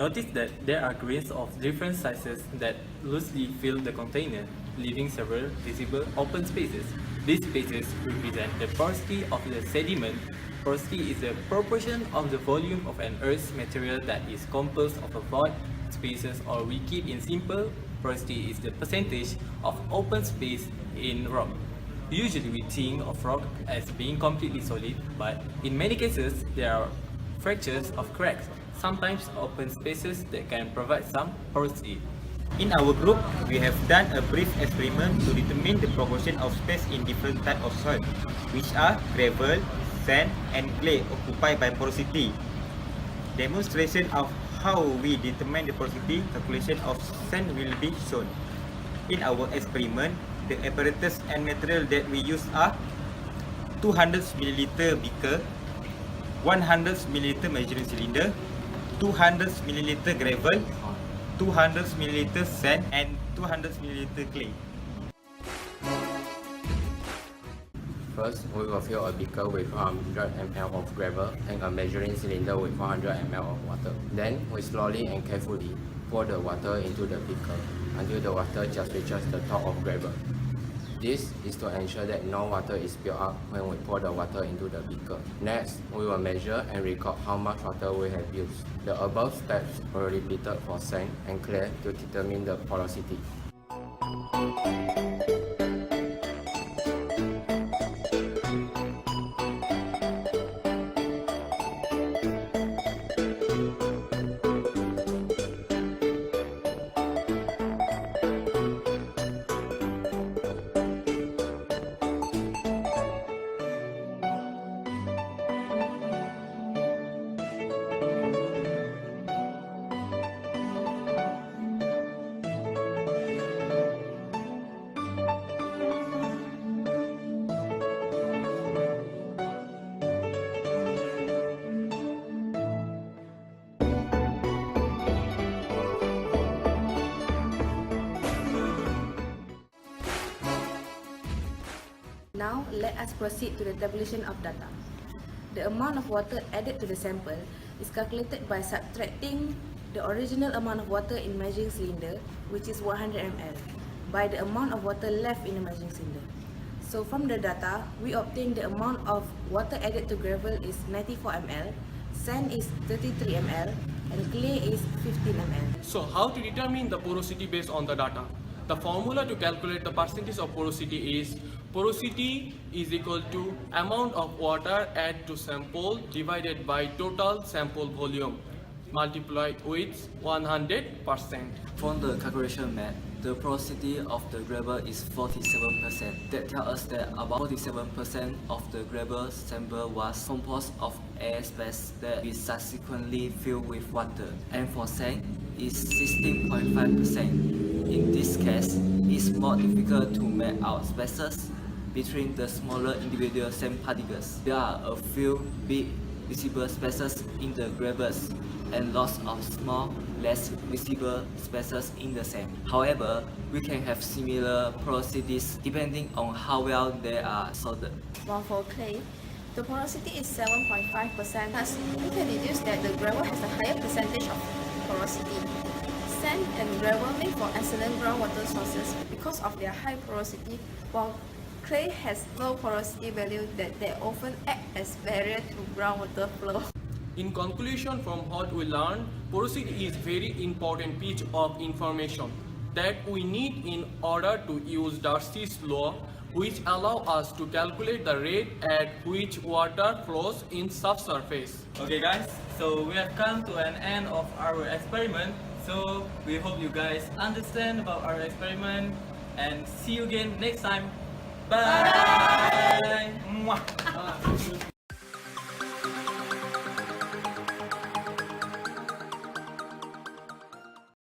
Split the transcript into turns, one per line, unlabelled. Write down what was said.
Notice that there are grains of different sizes that loosely fill the container, leaving several visible open spaces. These spaces represent the porosity of the sediment. Porosity is the proportion of the volume of an Earth's material that is composed of a void spaces, or we keep in simple, porosity is the percentage of open space in rock. Usually we think of rock as being completely solid, but in many cases there are fractures of cracks, sometimes open spaces that can provide some porosity.
In our group, we have done a brief experiment to determine the proportion of space in different types of soil, which are gravel, sand, and clay occupied by porosity. Demonstration of how we determine the porosity calculation of sand will be shown. In our experiment, the apparatus and material that we use are 200 ml beaker, 100 ml measuring cylinder, 200 ml gravel, 200 ml sand, and 200 ml clay.
First, we will fill a beaker with 100 ml of gravel and a measuring cylinder with 100 ml of water. Then, we slowly and carefully pour the water into the beaker until the water just reaches the top of gravel. This is to ensure that no water is built up when we pour the water into the beaker. Next, we will measure and record how much water we have used. The above steps were repeated for sand and clay to determine the porosity.
Now, let us proceed to the tabulation of data. The amount of water added to the sample is calculated by subtracting the original amount of water in measuring cylinder, which is 100 ml, by the amount of water left in the measuring cylinder. So from the data, we obtain the amount of water added to gravel is 94 ml, sand is 33 ml, and clay is 15 ml.
So how to determine the porosity based on the data? The formula to calculate the percentage of porosity is porosity is equal to amount of water added to sample divided by total sample volume multiplied with 100%.
From the calculation method, the porosity of the gravel is 47%. That tells us that about 47% of the gravel sample was composed of air space that we subsequently filled with water. And for sand, is 16.5%. In this case, it's more difficult to make out spaces between the smaller individual sand particles. There are a few big visible spaces in the gravels and lots of small, less visible spaces in the sand. However, we can have similar porosities depending on how well they are sorted.
While for clay, the porosity is 7.5%. Thus, we can deduce that the gravel has a higher percentage of porosity. Sand and gravel make for excellent groundwater sources because of their high porosity, while clay has low porosity value that they often act as barrier to groundwater flow.
In conclusion from what we learned, porosity is very important piece of information that we need in order to use Darcy's law, which allow us to calculate the rate at which water flows in subsurface.
Okay guys, so we have come to an end of our experiment. So we hope you guys understand about our experiment and see you again next time. Bye! Bye.